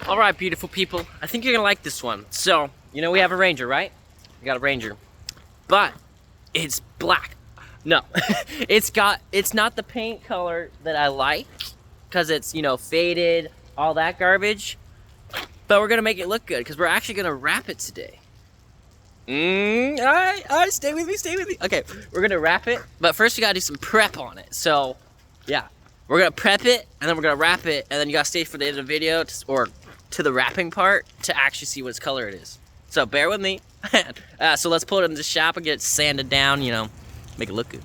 All right, beautiful people. I think you're gonna like this one. So, you know we have a Ranger, right? We got a Ranger, but it's black. No, it's not the paint color that I like, cause it's, you know, faded, all that garbage. But we're gonna make it look good, cause we're actually gonna wrap it today. All right, stay with me. Okay, we're gonna wrap it, but first we gotta do some prep on it. So, yeah, we're gonna prep it, and then we're gonna wrap it, and then you gotta stay for the end of the video, or to the wrapping part, to actually see what color it is. So bear with me. So let's pull it in the shop and get it sanded down, you know, make it look good.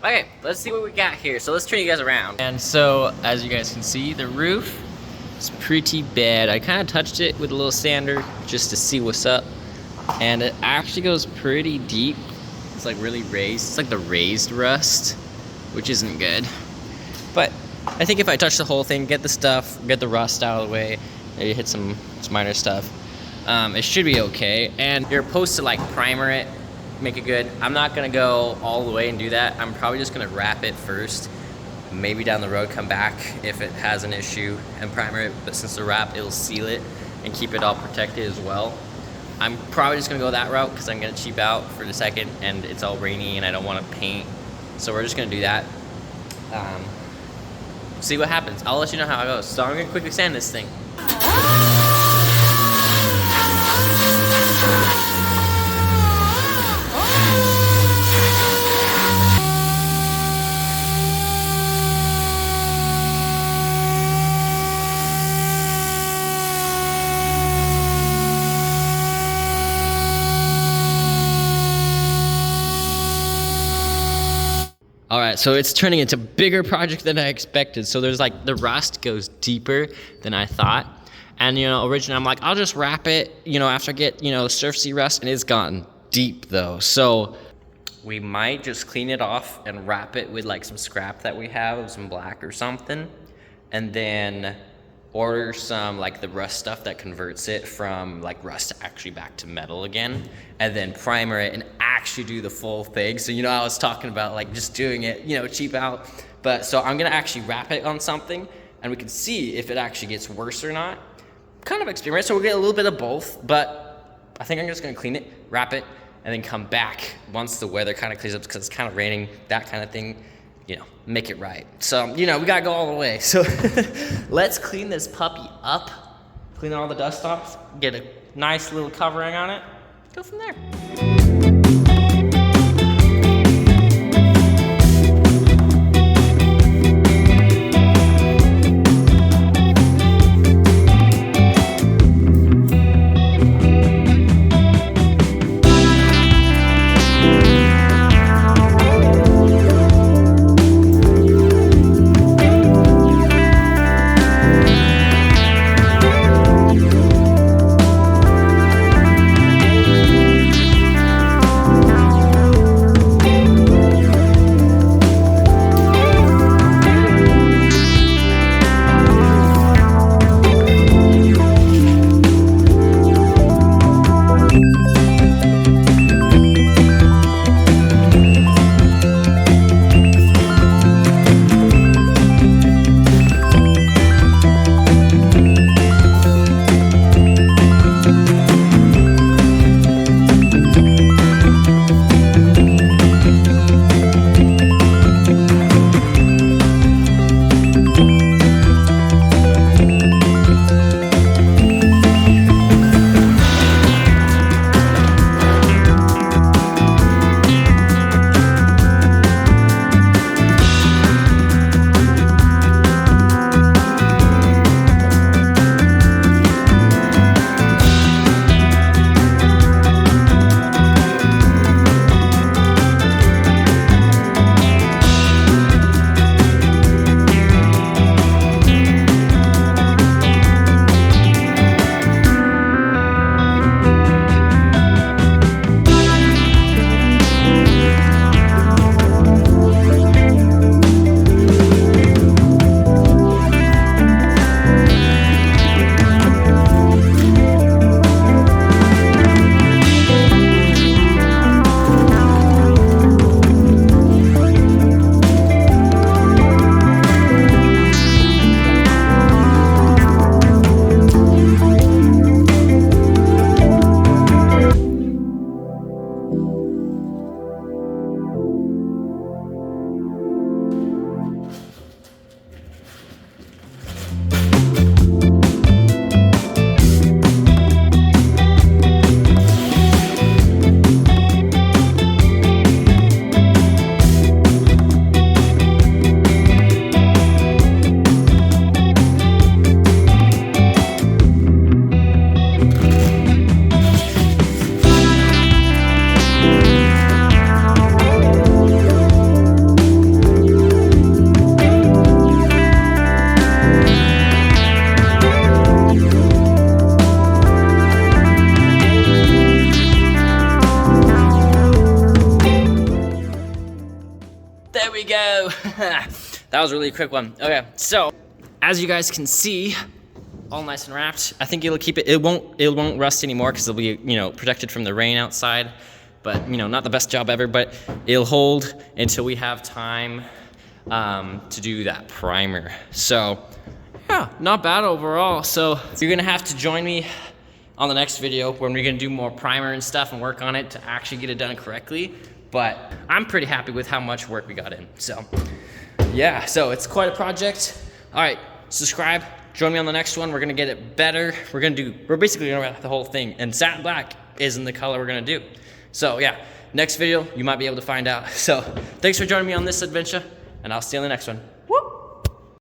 Okay, let's see what we got here. So let's turn you guys around. And so, as you guys can see, the roof is pretty bad. I kind of touched it with a little sander just to see what's up. And it actually goes pretty deep. It's like really raised. It's like the raised rust, which isn't good. But I think if I touch the whole thing, get the rust out of the way, maybe hit some minor stuff, it should be okay. And you're supposed to like primer it, make it good. I'm not gonna go all the way and do that. I'm probably just gonna wrap it first. Maybe down the road come back if it has an issue and primer it, but since the wrap, it'll seal it and keep it all protected as well. I'm probably just gonna go that route because I'm gonna cheap out for the second and it's all rainy and I don't wanna paint. So we're just gonna do that. See what happens. I'll let you know how it goes. So I'm gonna quickly sand this thing. All right, so it's turning into a bigger project than I expected. So there's like, the rust goes deeper than I thought. And, you know, originally I'm like, I'll just wrap it, you know, after I get, you know, surfacey rust, and it's gotten deep though. So we might just clean it off and wrap it with like some scrap that we have, some black or something. And then order some like the rust stuff that converts it from like rust actually back to metal again, and then primer it and actually do the full thing. So, you know, I was talking about like just doing it, you know, cheap out. But so I'm gonna actually wrap it on something and we can see if it actually gets worse or not. Kind of experiment, so we'll get a little bit of both, but I think I'm just gonna clean it, wrap it, and then come back once the weather kind of clears up, because it's kind of raining, that kind of thing, you know, make it right. So, you know, we gotta go all the way. So let's clean this puppy up, clean all the dust off, get a nice little covering on it, go from there. that was a really quick one. Okay, so as you guys can see, all nice and wrapped. I think it'll keep it. It won't rust anymore because it'll be protected from the rain outside. But not the best job ever. But it'll hold until we have time to do that primer. So yeah, not bad overall. So you're gonna have to join me on the next video when we're gonna do more primer and stuff and work on it to actually get it done correctly. But I'm pretty happy with how much work we got in. So yeah, so it's quite a project. All right, subscribe, join me on the next one. We're gonna get it better. We're basically gonna wrap the whole thing, and satin black isn't the color we're gonna do. So yeah, next video, you might be able to find out. So thanks for joining me on this adventure, and I'll see you on the next one.